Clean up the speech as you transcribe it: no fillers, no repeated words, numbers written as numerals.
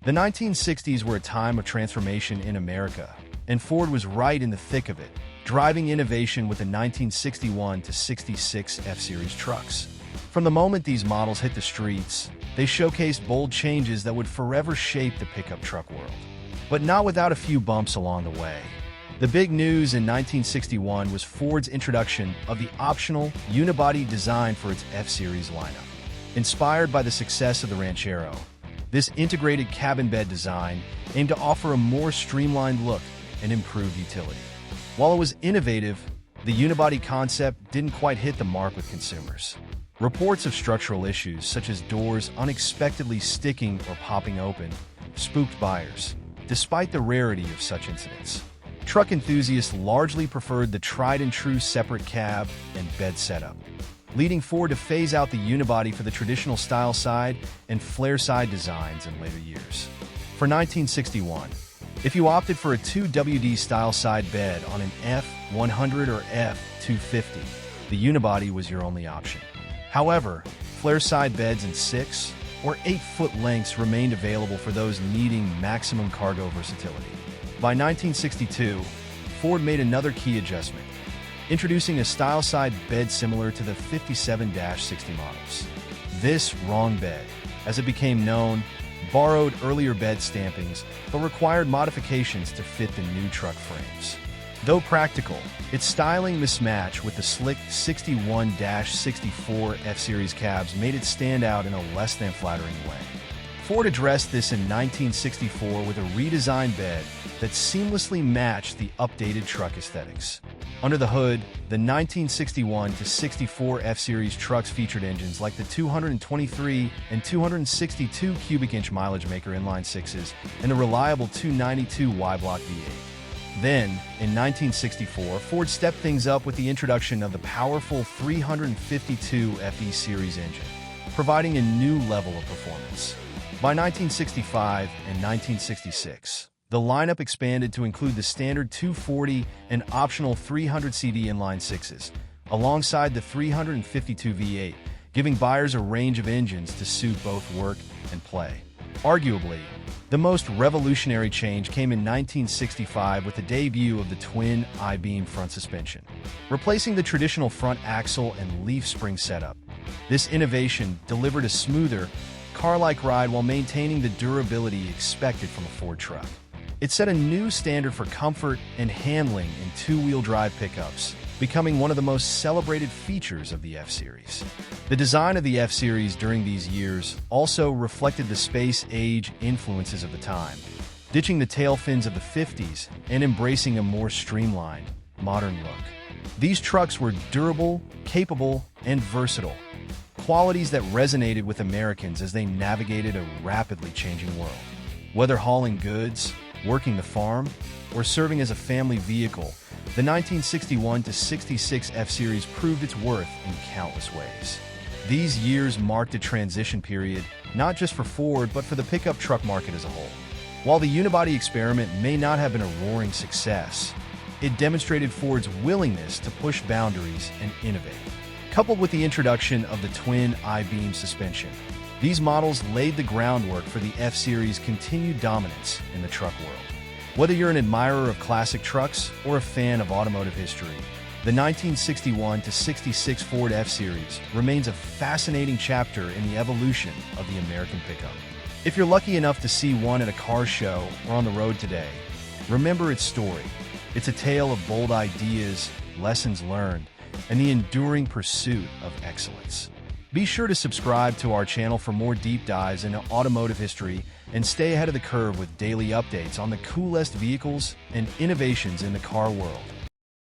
The 1960s were a time of transformation in America, and Ford was right in the thick of it, driving innovation with the 1961 to 66 F-Series trucks. From the moment these models hit the streets, they showcased bold changes that would forever shape the pickup truck world. But not without a few bumps along the way. The big news in 1961 was Ford's introduction of the optional Unibody design for its F-Series lineup. Inspired by the success of the Ranchero, this integrated cabin bed design aimed to offer a more streamlined look and improved utility. While it was innovative, the Unibody concept didn't quite hit the mark with consumers. Reports of structural issues, such as doors unexpectedly sticking or popping open, spooked buyers. Despite the rarity of such incidents, truck enthusiasts largely preferred the tried-and-true separate cab and bed setup, leading Ford to phase out the Unibody for the traditional style side and flare side designs in later years. For 1961, if you opted for a 2WD style side bed on an F100 or F250, the Unibody was your only option. However, flare side beds in 6 or 8-foot lengths remained available for those needing maximum cargo versatility. By 1962, Ford made another key adjustment, introducing a style side bed similar to the 57-60 models. This wrong bed, as it became known, borrowed earlier bed stampings but required modifications to fit the new truck frames. Though practical, its styling mismatch with the slick 61-64 F-Series cabs made it stand out in a less than flattering way. Ford addressed this in 1964 with a redesigned bed that seamlessly matched the updated truck aesthetics. Under the hood, the 1961 to 64 F-Series trucks featured engines like the 223 and 262 cubic inch mileage maker inline sixes and the reliable 292 Y-block V8. Then, in 1964, Ford stepped things up with the introduction of the powerful 352 FE Series engine, providing a new level of performance. By 1965 and 1966, the lineup expanded to include the standard 240 and optional 300 CD inline sixes, alongside the 352 V8, giving buyers a range of engines to suit both work and play. Arguably, the most revolutionary change came in 1965 with the debut of the twin I-beam front suspension, replacing the traditional front axle and leaf spring setup. This innovation delivered a smoother, car-like ride while maintaining the durability expected from a Ford truck. It set a new standard for comfort and handling in two-wheel drive pickups, becoming one of the most celebrated features of the F-Series. The design of the F-Series during these years also reflected the space-age influences of the time, ditching the tail fins of the 50s and embracing a more streamlined, modern look. These trucks were durable, capable, and versatile, qualities that resonated with Americans as they navigated a rapidly changing world. Whether hauling goods, working the farm, or serving as a family vehicle, the 1961 to 66 F-Series proved its worth in countless ways. These years marked a transition period, not just for Ford, but for the pickup truck market as a whole. While the Unibody experiment may not have been a roaring success, it demonstrated Ford's willingness to push boundaries and innovate. Coupled with the introduction of the twin I-beam suspension, these models laid the groundwork for the F-Series' continued dominance in the truck world. Whether you're an admirer of classic trucks or a fan of automotive history, the 1961 to 66 Ford F-Series remains a fascinating chapter in the evolution of the American pickup. If you're lucky enough to see one at a car show or on the road today, remember its story. It's a tale of bold ideas, lessons learned, and the enduring pursuit of excellence. Be sure to subscribe to our channel for more deep dives into automotive history and stay ahead of the curve with daily updates on the coolest vehicles and innovations in the car world.